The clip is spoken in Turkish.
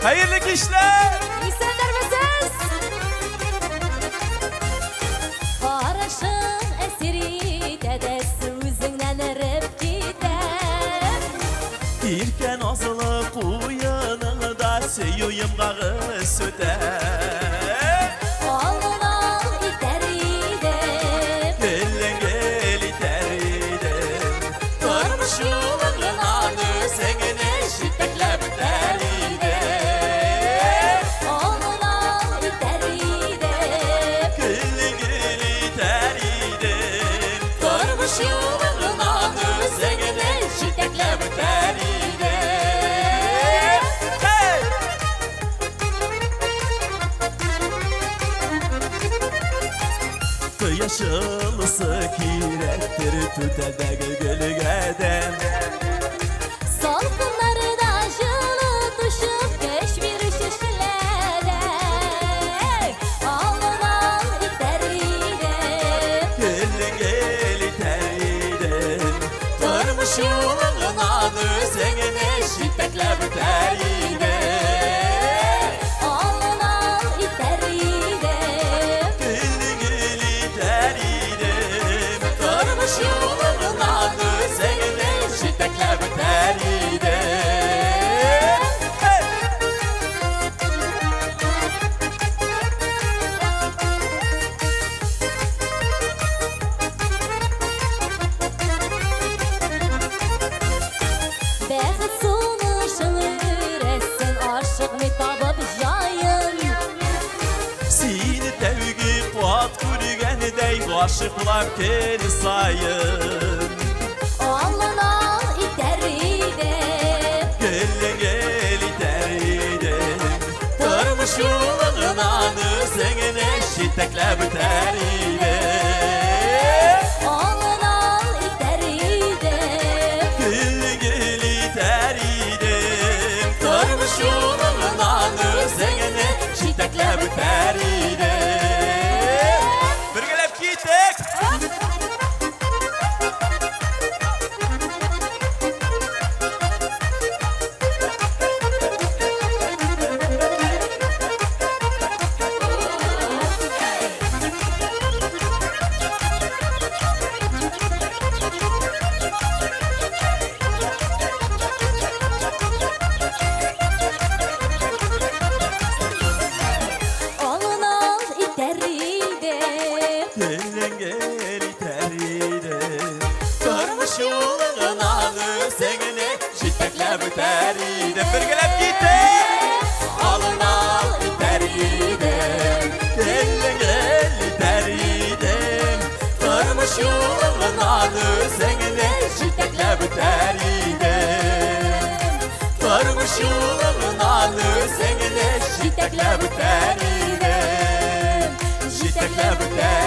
Hayırlı işler. İyi seneler mesez. Karışın esiri dedesi üzünden erip gider. İrken asılı kuyanını da seyuyum kağı süte. Alın al gider idem. Gelin gel iter idem. Durmuş yolunun anı senin eşitekle biter idem. Alın al gider idem. Gelin gel iter idem. Durmuş yolunun anı senin eşitekle biter idem. Hey! Yaşılısı kirettir tütedeki gölgeden. Salkınları da jılı düşüp beş bir şişlerden. Alın al gider idem. Gelin gel iteriden. Durmuş yolunun adı senin eşitekle biter idem. Alın al gider idem. Gelin gel iteriden. Durmuş yolunun adı senin eşitekle biter idem. Hey! Bəxət sunuşunu üretsin aşık mitabı jayın. Seni tevgi kuat kürgenidey aşıklar keni sayın. Alın al iter idem. Gelin gel iteriden. Durmuş yolunun anı senin eşitekle biter idem. Alın al iter idem. Gelin gel iteriden. Durmuş yolunun anı senin eşitekle biter idem. Birgelep gittik. Alın al iter idem. Gelin gel iteriden. Durmuş yolunun anı senin eşitekle biter idem. Birgelep gittik. Alın al iteriden. Gelin gel iteriden. Durmuş yolunun anı senin eşitekle biter idem. Durmuş yolunun anı senin eşitekle biter idem. Eşitekle biter